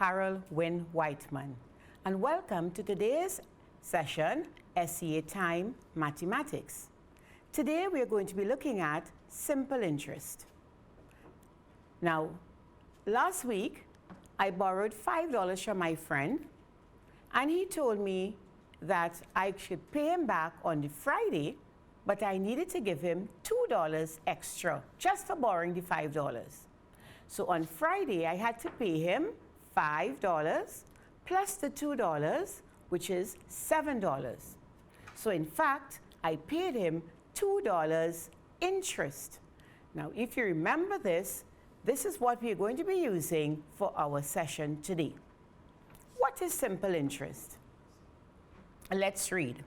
Carol Wynne Whiteman, and welcome to today's session, S.E.A. Time Mathematics. Today we are going to be looking at simple interest. Now, last week I borrowed $5 from my friend, and he told me that I should pay him back on the Friday, but I needed to give him $2 extra just for borrowing the $5. So on Friday, I had to pay him $5 plus the $2, which is $7. So in fact, I paid him $2 interest. Now, if you remember this, this is what we are going to be using for our session today. What is simple interest? Let's read.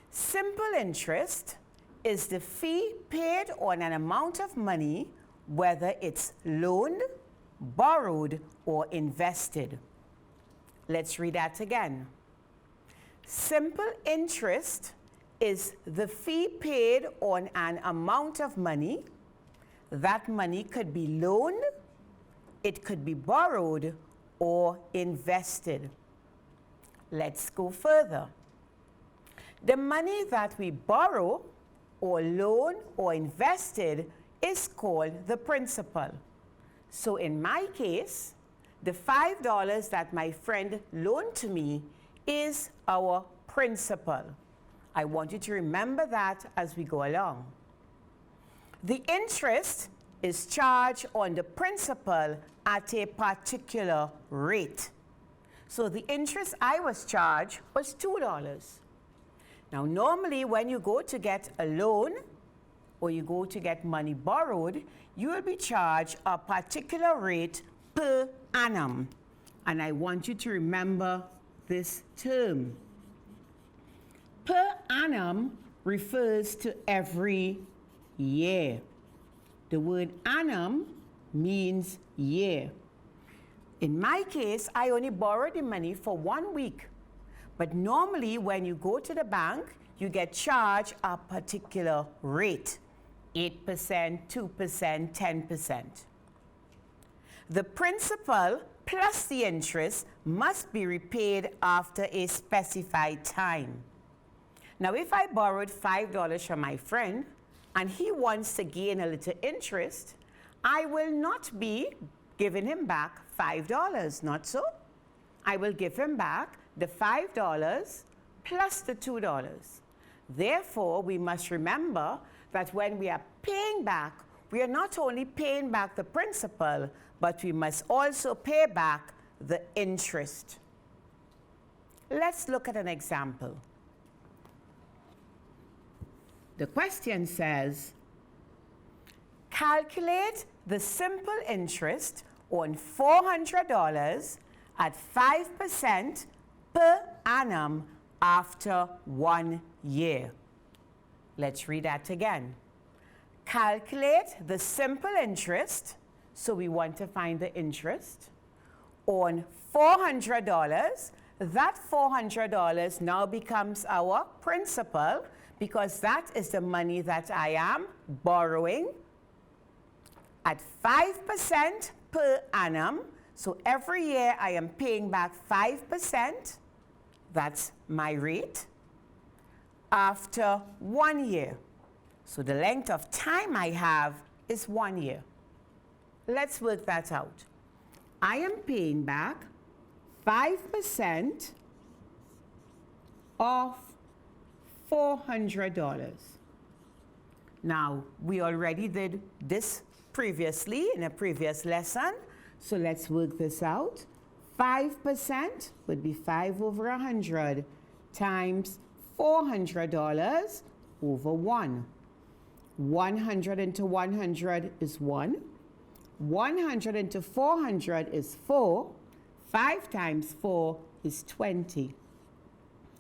Simple interest is the fee paid on an amount of money, whether it's loaned, borrowed, or invested. Let's read that again. Simple interest is the fee paid on an amount of money. That money could be loaned, it could be borrowed, or invested. Let's go further. The money that we borrow or loan or invested is called the principal. So in my case, the $5 that my friend loaned to me is our principal. I want you to remember that as we go along. The interest is charged on the principal at a particular rate. So the interest I was charged was $2. Now, normally when you go to get a loan or you go to get money borrowed, you will be charged a particular rate per annum. And I want you to remember this term. Per annum refers to every year. The word annum means year. In my case, I only borrowed the money for 1 week. But normally, when you go to the bank, you get charged a particular rate, 8%, 2%, 10%. The principal plus the interest must be repaid after a specified time. Now, if I borrowed $5 from my friend, and he wants to gain a little interest, I will not be giving him back $5, not so? I will give him back the $5 plus the $2. Therefore, we must remember that when we are paying back, we are not only paying back the principal, but we must also pay back the interest. Let's look at an example. The question says, calculate the simple interest on $400 at 5% per annum after 1 year. Let's read that again. Calculate the simple interest, so we want to find the interest, on $400. That $400 now becomes our principal because that is the money that I am borrowing at 5% per annum. So every year I am paying back 5%, that's my rate, after 1 year. So the length of time I have is 1 year. Let's work that out. I am paying back 5% of $400. Now, we already did this previously in a previous lesson. So let's work this out. 5% would be 5 over 100 times $400 over 1. 100 into 100 is 1. 100 into 400 is 4. 5 times 4 is 20.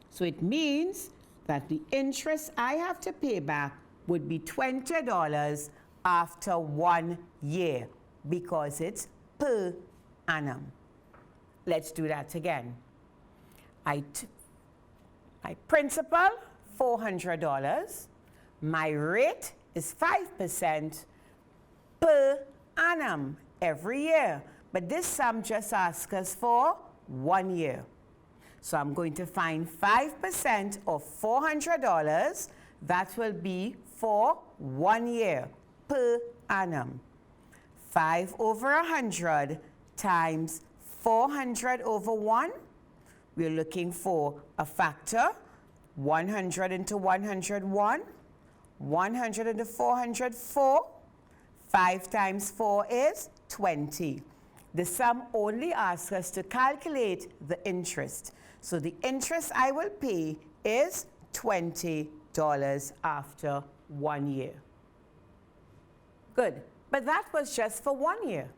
So it means that the interest I have to pay back would be $20 after 1 year because it's per annum. Let's do that again. My principal, $400. My rate is 5% per annum every year. but this sum just asks us for 1 year. So I'm going to find 5% of $400. That will be for 1 year per annum. 5 over 100 times 400 over 1. We're looking for a factor. 100 into 100, 1. 100 into 400, 4. 5 times 4 is 20. The sum only asks us to calculate the interest. So the interest I will pay is $20 after 1 year. Good, but that was just for 1 year.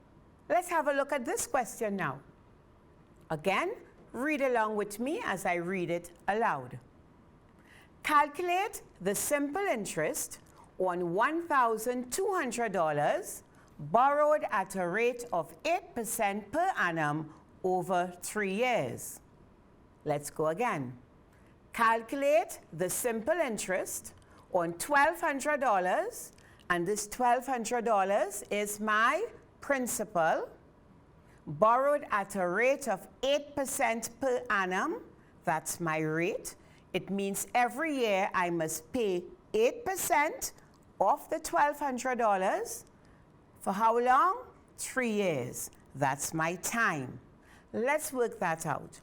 Let's have a look at this question now. Again, read along with me as I read it aloud. Calculate the simple interest on $1,200 borrowed at a rate of 8% per annum over 3 years. Let's go again. Calculate the simple interest on $1,200, and this $1,200 is my principal, borrowed at a rate of 8% per annum. That's my rate. It means every year I must pay 8% of the $1,200. For how long? 3 years. That's my time. Let's work that out.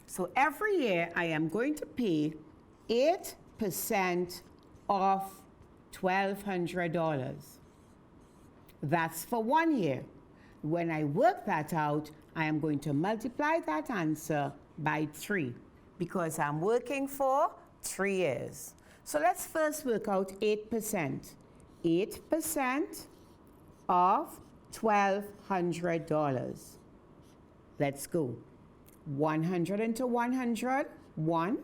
So every year I am going to pay 8% of $1,200. That's for 1 year. When I work that out, I am going to multiply that answer by 3 because I'm working for 3 years. So let's first work out 8%. 8% of $1,200. Let's go. 100 into 100, 1.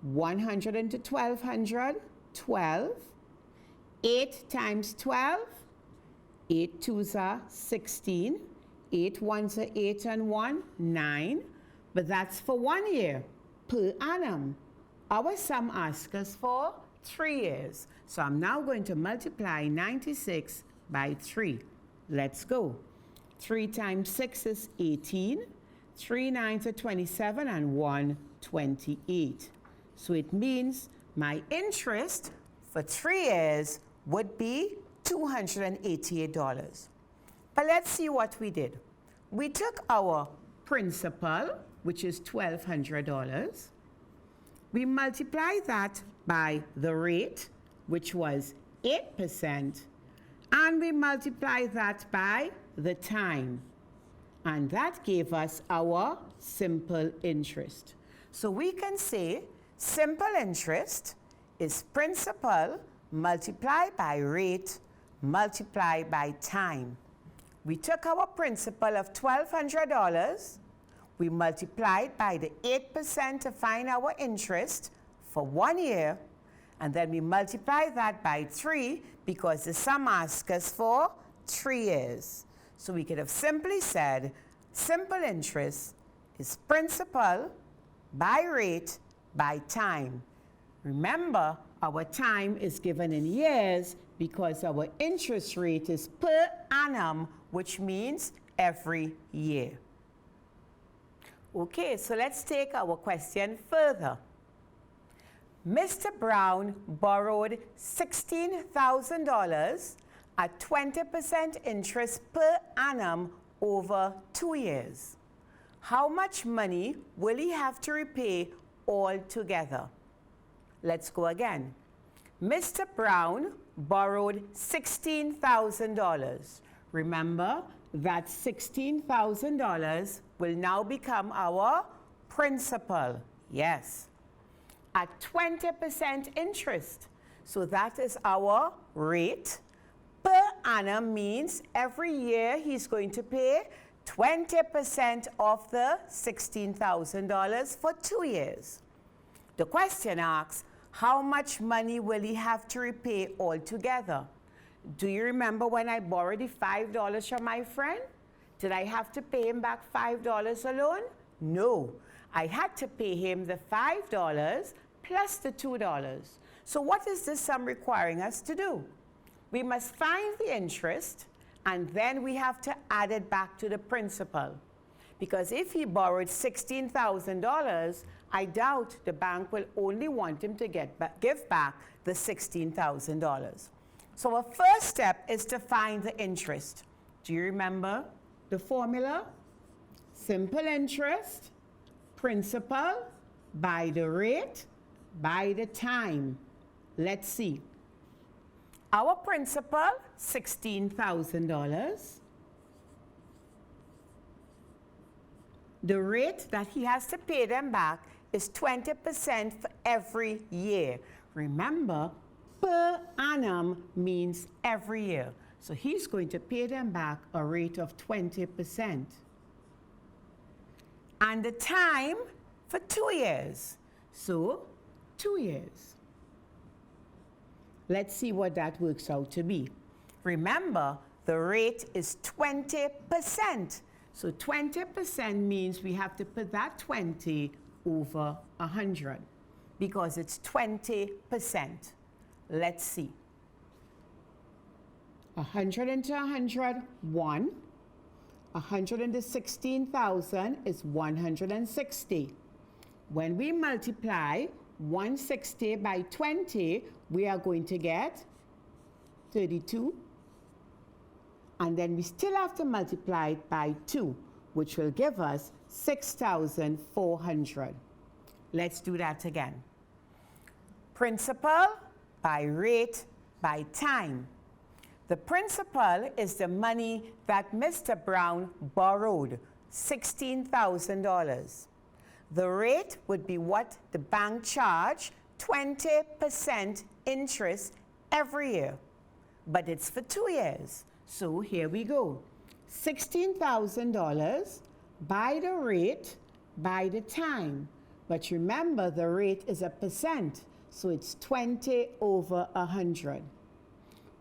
100 into 1,200, 12. 8 times 12, 8 twos are 16. 8 ones are 8 and 1, 9. But that's for 1 year per annum. Our sum asks us for 3 years. So I'm now going to multiply 96 by 3. Let's go. 3 times 6 is 18. 3 nines are 27 and 1, 28. So it means my interest for 3 years would be $288. But let's see what we did. We took our principal, which is $1,200. We multiplied that by the rate, which was 8%, and we multiplied that by the time. And that gave us our simple interest. So we can say simple interest is principal multiplied by rate multiplied by time. We took our principal of $1,200, we multiplied by the 8% to find our interest for 1 year, and then we multiply that by 3 because the sum asks us for 3 years. So we could have simply said simple interest is principal by rate by time. Remember, our time is given in years because our interest rate is per annum, which means every year. Okay, so let's take our question further. Mr. Brown borrowed $16,000 at 20% interest per annum over 2 years. How much money will he have to repay altogether? Let's go again. Mr. Brown borrowed $16,000. Remember that $16,000 will now become our principal. Yes. At 20% interest. So that is our rate. Per annum means every year he's going to pay 20% of the $16,000 for 2 years. The question asks, how much money will he have to repay altogether? Do you remember when I borrowed the $5 from my friend? Did I have to pay him back $5 alone? No. I had to pay him the $5 plus the $2. So what is this sum requiring us to do? We must find the interest and then we have to add it back to the principal. Because if he borrowed $16,000, I doubt the bank will only want him to give back the $16,000. So our first step is to find the interest. Do you remember the formula? Simple interest, principal, by the rate, by the time. Let's see. Our principal, $16,000. The rate that he has to pay them back is 20% for every year. Remember, per annum means every year. So he's going to pay them back a rate of 20%. And the time for 2 years. So 2 years. Let's see what that works out to be. Remember, the rate is 20%. So 20% means we have to put that 20 over 100 because it's 20%. Let's see. 100 into 100, 1. 100 into 16,000 is 160. When we multiply 160 by 20, we are going to get 32. And then we still have to multiply it by 2, which will give us 6,400. Let's do that again. Principal by rate by time. The principal is the money that Mr. Brown borrowed, $16,000. The rate would be what the bank charged, 20% interest every year. But it's for 2 years. So here we go. $16,000 by the rate, by the time. But remember, the rate is a percent, so it's 20 over 100.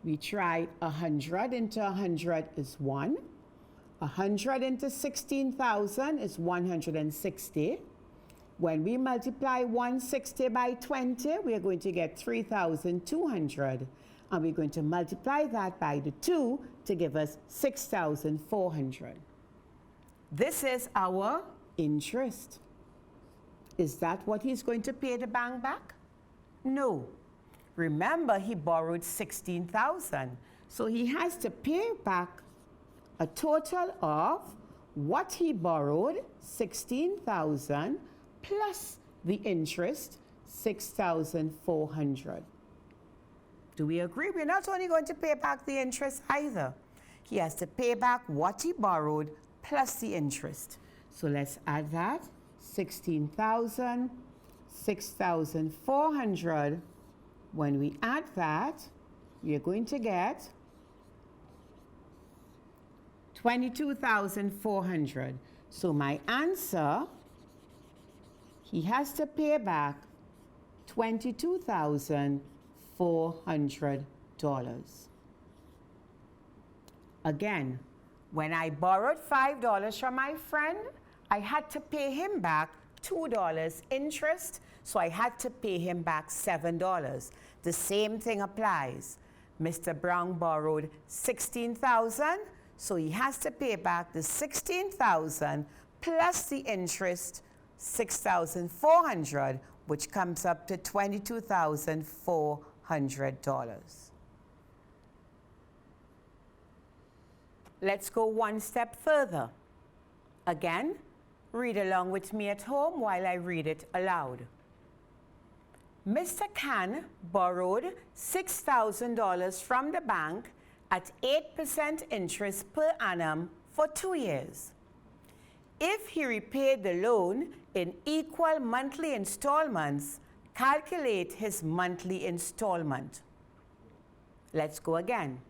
We tried 100 into 100 is 1. 100 into 16,000 is 160. When we multiply 160 by 20, we are going to get 3,200. And we're going to multiply that by the 2 to give us 6,400. This is our interest. Is that what he's going to pay the bank back? No. Remember, he borrowed $16,000. So he has to pay back a total of what he borrowed, $16,000, plus the interest, $6,400. Do we agree? We're not only going to pay back the interest either. He has to pay back what he borrowed plus the interest. So let's add that. 16,000, 6,400. When we add that, we are going to get 22,400. So my answer, he has to pay back $22,400. Again, when I borrowed $5 from my friend, I had to pay him back $2 interest, so I had to pay him back $7. The same thing applies. Mr. Brown borrowed $16,000, so he has to pay back the $16,000 plus the interest, $6,400, which comes up to $22,400. Let's go one step further. Again, read along with me at home while I read it aloud. Mr. Khan borrowed $6,000 from the bank at 8% interest per annum for 2 years. If he repaid the loan in equal monthly installments, calculate his monthly installment. Let's go again.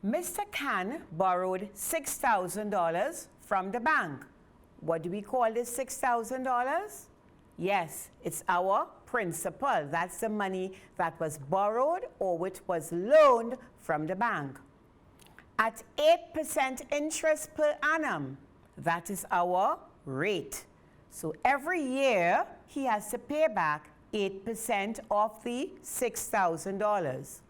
Mr. Khan borrowed $6,000 from the bank. What do we call this $6,000? Yes, it's our principal. That's the money that was borrowed or which was loaned from the bank. At 8% interest per annum, that is our rate. So every year, he has to pay back 8% of the $6,000.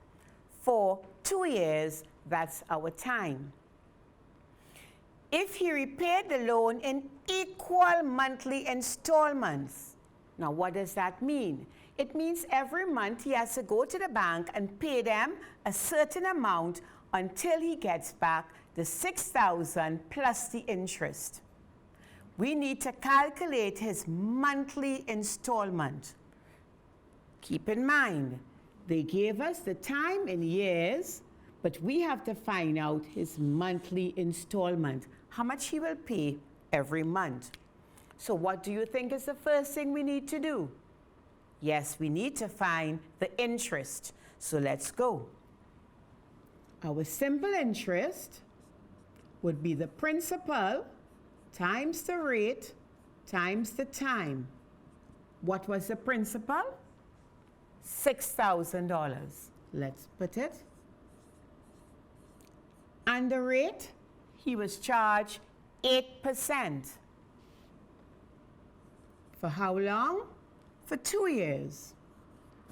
For 2 years, That's our time. If he repaid the loan in equal monthly installments, now what does that mean? It means every month he has to go to the bank and pay them a certain amount until he gets back the $6,000 plus the interest. We need to calculate his monthly installment. Keep in mind, they gave us the time in years, but we have to find out his monthly installment, how much he will pay every month. So what do you think is the first thing we need to do? Yes, we need to find the interest. So let's go. Our simple interest would be the principal times the rate times the time. What was the principal? $6,000. Let's put it. And the rate, he was charged 8%. For how long? For 2 years.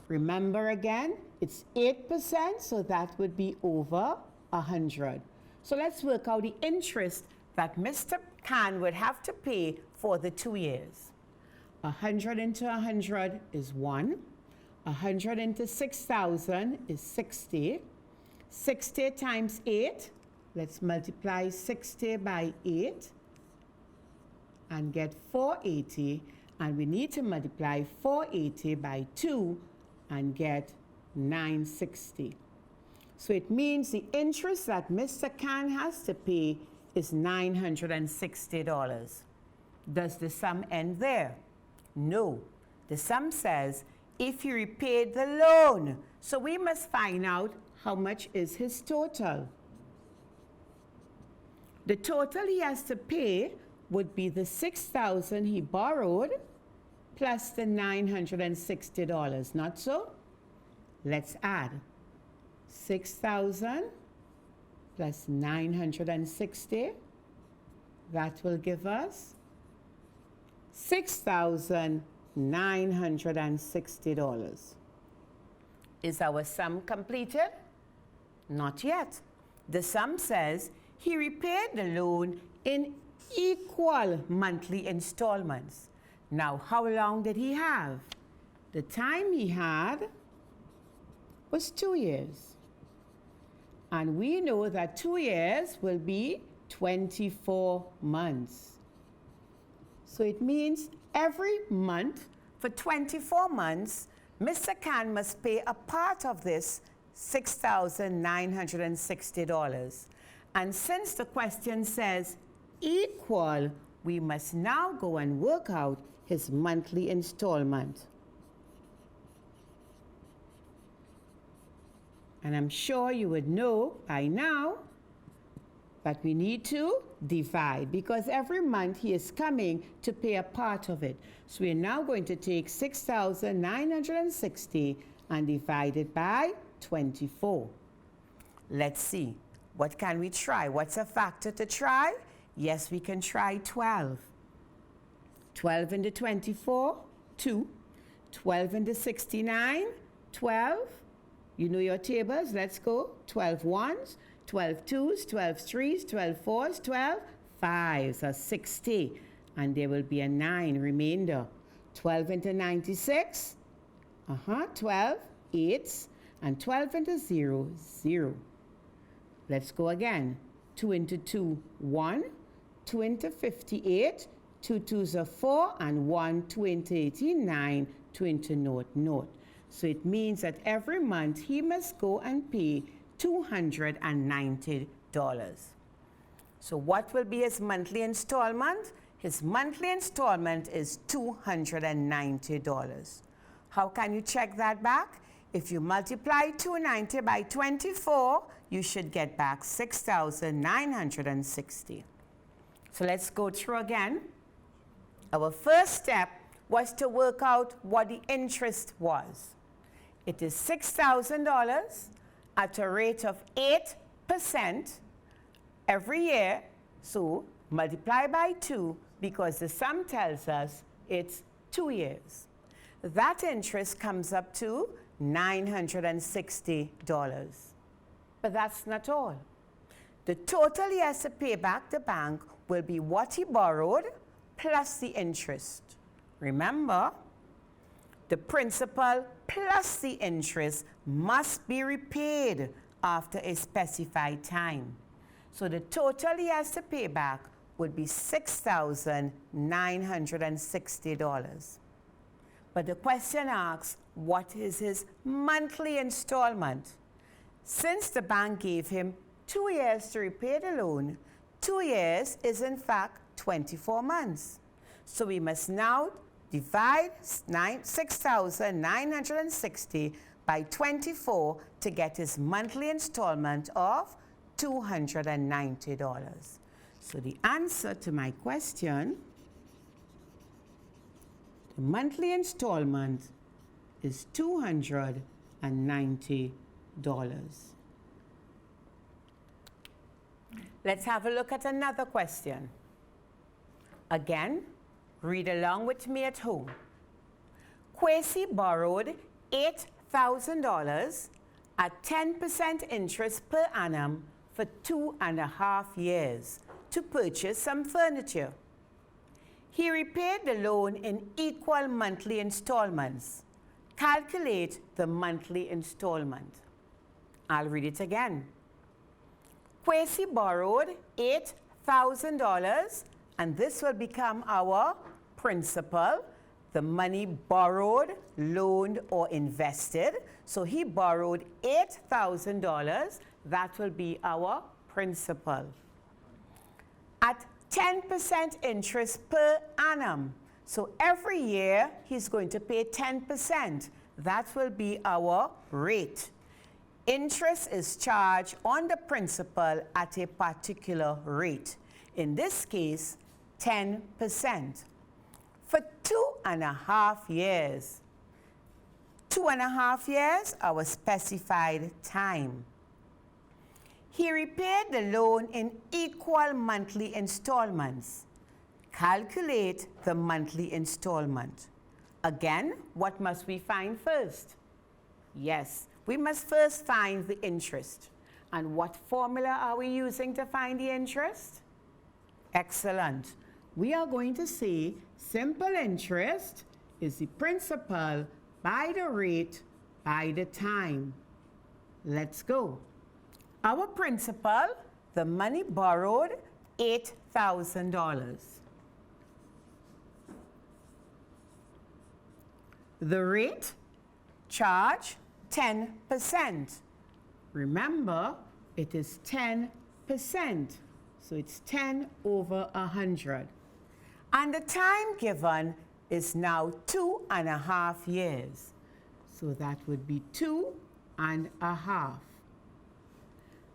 Remember again, it's 8%, so that would be over 100. So let's work out the interest that Mr. Khan would have to pay for the 2 years. 100 into 100 is 1. 100 into 6,000 is 60. 60 times 8, let's multiply 60 by 8 and get 480. And we need to multiply 480 by 2 and get 960. So it means the interest that Mr. Khan has to pay is $960. Does the sum end there? No. The sum says if he repaid the loan. So we must find out how much is his total. The total he has to pay would be the $6,000 he borrowed plus the $960, not so? Let's add 6,000 plus 960. That will give us $6,960. Is our sum completed? Not yet. The sum says he repaid the loan in equal monthly installments. Now, how long did he have? The time he had was 2 years. And we know that 2 years will be 24 months. So it means every month for 24 months, Mr. Khan must pay a part of this $6,960. And since the question says equal, we must now go and work out his monthly installment. And I'm sure you would know by now that we need to divide because every month he is coming to pay a part of it. So we're now going to take 6,960 and divide it by 24. Let's see. What can we try? What's a factor to try? Yes, we can try 12. 12 into 24, 2. 12 into 69, 12. You know your tables. Let's go. 12 ones, 12 twos, 12 threes, 12 fours, 12 fives, so 60. And there will be a 9 remainder. 12 into 96, 12 eights, and 12 into 0, 0. Let's go again. 2 into 2, 1. 2 into 58, 2 twos are 4, and 1, 2 into 18, 9, 2 into 0, 0. So it means that every month he must go and pay $290. So what will be his monthly installment? His monthly installment is $290. How can you check that back? If you multiply 290 by 24, you should get back 6,960. So let's go through again. Our first step was to work out what the interest was. It is $6,000 at a rate of 8% every year. So multiply by 2 because the sum tells us it's 2 years. That interest comes up to $960. But that's not all. The total he has to pay back the bank will be what he borrowed plus the interest. Remember, the principal plus the interest must be repaid after a specified time. So the total he has to pay back would be $6,960. But the question asks, what is his monthly installment? Since the bank gave him 2 years to repay the loan, 2 years is in fact 24 months. So we must now divide 6,960 by 24 to get his monthly installment of $290. So the answer to my question, the monthly installment is $290. Let's have a look at another question. Again, read along with me at home. Kwesi borrowed $8,000 at 10% interest per annum for 2.5 years to purchase some furniture. He repaid the loan in equal monthly installments. Calculate the monthly installment. I'll read it again. Kwesi borrowed $8,000, and this will become our principal, the money borrowed, loaned, or invested. So he borrowed $8,000. That will be our principal. At 10% interest per annum. So every year he's going to pay 10%. That will be our rate. Interest is charged on the principal at a particular rate. In this case, 10%. For 2.5 years. 2.5 years, our specified time. He repaid the loan in equal monthly installments. Calculate the monthly installment. Again, what must we find first? Yes, we must first find the interest. And what formula are we using to find the interest? Excellent. We are going to say simple interest is the principal by the rate by the time. Let's go. Our principal, the money borrowed, $8,000. The rate, charge, 10%. Remember, it is 10%. So it's 10 over 100. And the time given is now 2.5 years. So that would be 2.5.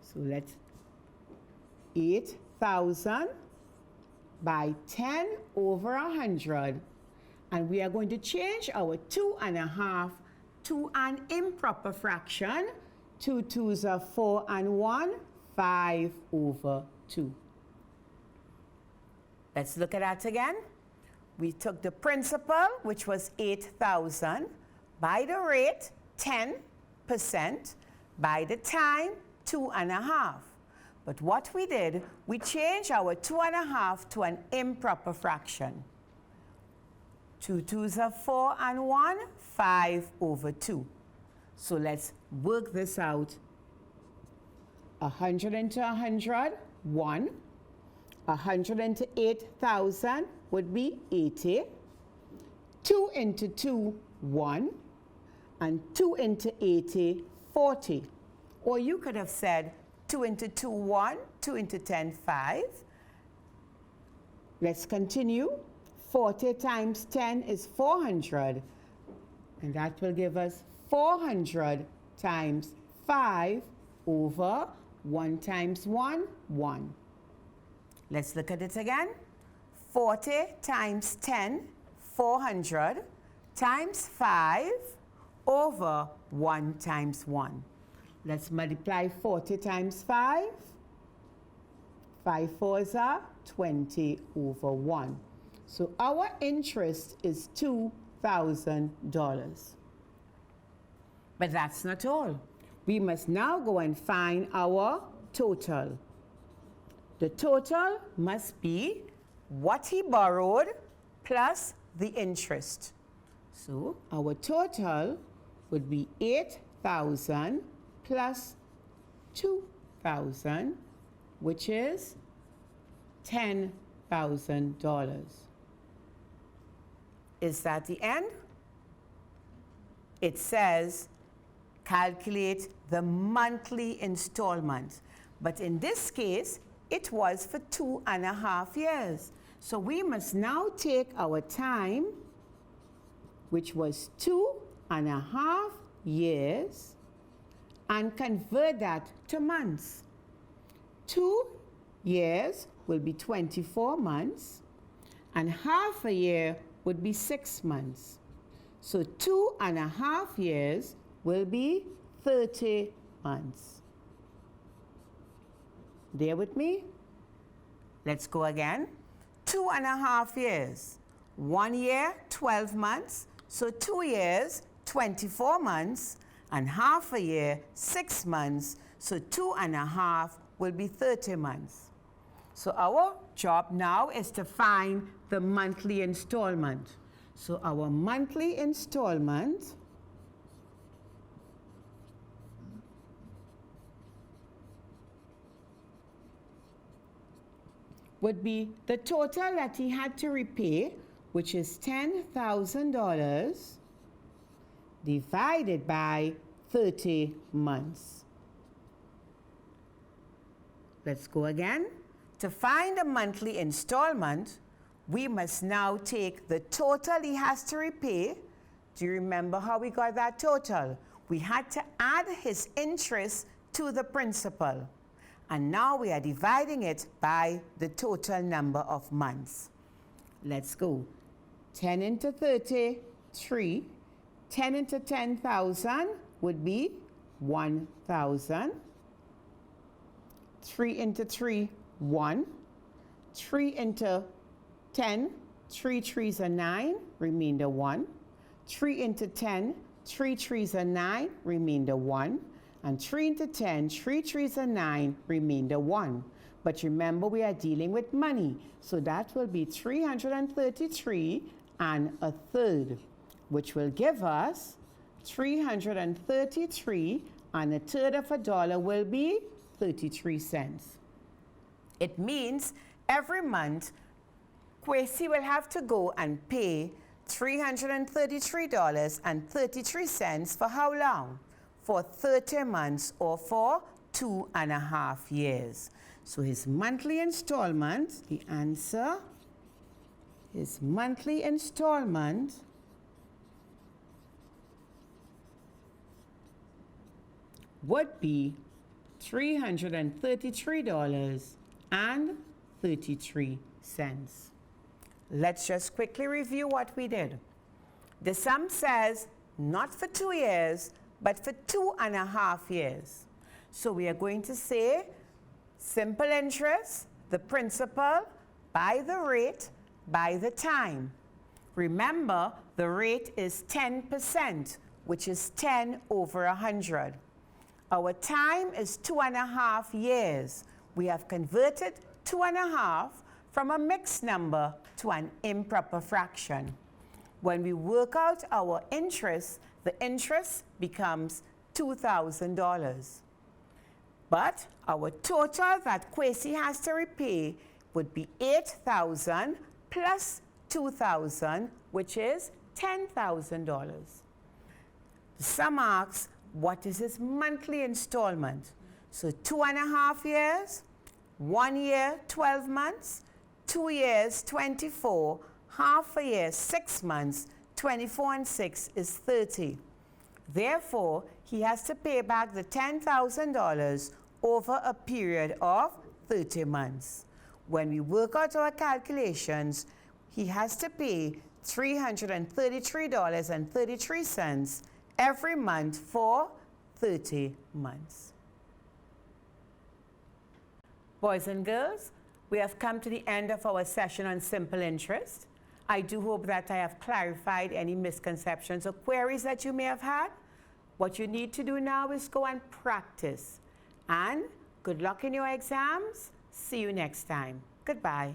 So let's 8,000 by 10 over 100. And we are going to change our 2.5 to an improper fraction. 2 2s are 4 and 1, 5 over 2. Let's look at that again. We took the principal, which was 8,000, by the rate, 10%, by the time, 2.5. But what we did, we changed our 2.5 to an improper fraction. 2 2s are 4 and 1, 5 over 2. So let's work this out. 100 into 100, 1. 100 into 8,000 would be 80. 2 into 2, 1. And 2 into 80, 40. Or you could have said 2 into 2, 1. 2 into 10, 5. Let's continue. 40 times 10 is 400. And that will give us 400 times 5 over 1 times 1, 1. Let's look at it again. 40 times 10, 400, times 5 over 1 times 1. Let's multiply 40 times 5. 5 4s are 20 over 1. So our interest is $2,000. But that's not all. we must now go and find our total. The total must be what he borrowed plus the interest. So our total would be 8,000 plus 2,000, which is $10,000. Is that the end? It says calculate the monthly installment. But in this case, it was for 2.5 years. So we must now take our time, which was 2.5 years, and convert that to months. 2 years will be 24 months, and half a year would be 6 months. So 2.5 years will be 30 months. There with me? Let's go again. 2.5 years. 1 year, 12 months. So 2 years, 24 months. And half a year, 6 months. So 2.5 will be 30 months. So our job now is to find the monthly installment. So our monthly installment would be the total that he had to repay, which is $10,000 divided by 30 months. Let's go again. To find the monthly installment, we must now take the total he has to repay. Do you remember how we got that total? We had to add his interest to the principal. And now we are dividing it by the total number of months. Let's go. 10 into 30, 3. 10 into 10,000 would be 1,000. 3 into 3, 1. 3 into 10, 3 threes are 9, remainder 1. 3 into 10, 3 threes are 9, remainder 1. And 3 into 10, 3 threes are 9, remainder 1. But remember, we are dealing with money. So that will be 333 and a third, which will give us 333 and a third of a dollar will be 33 cents. It means every month, Kwesi will have to go and pay $333.33 for how long? For 30 months or for 2.5 years. So his monthly installment, the answer, his monthly installment would be $333.33. Let's just quickly review what we did. The sum says not for 2 years, but for 2.5 years. So we are going to say simple interest, the principal, by the rate, by the time. Remember, the rate is 10%, which is 10 over 100. Our time is 2.5 years. We have converted 2.5 from a mixed number to an improper fraction. When we work out our interest, the interest becomes $2,000. But our total that Kwesi has to repay would be $8,000 plus $2,000, which is $10,000. The sum asks, what is his monthly installment? So 2.5 years, 1 year, 12 months, 2 years, 24, half a year, 6 months, 24 and 6 is 30. Therefore, he has to pay back the $10,000 over a period of 30 months. When we work out our calculations, he has to pay $333.33 every month for 30 months. Boys and girls, we have come to the end of our session on simple interest. I do hope that I have clarified any misconceptions or queries that you may have had. What you need to do now is go and practice. And good luck in your exams. See you next time. Goodbye.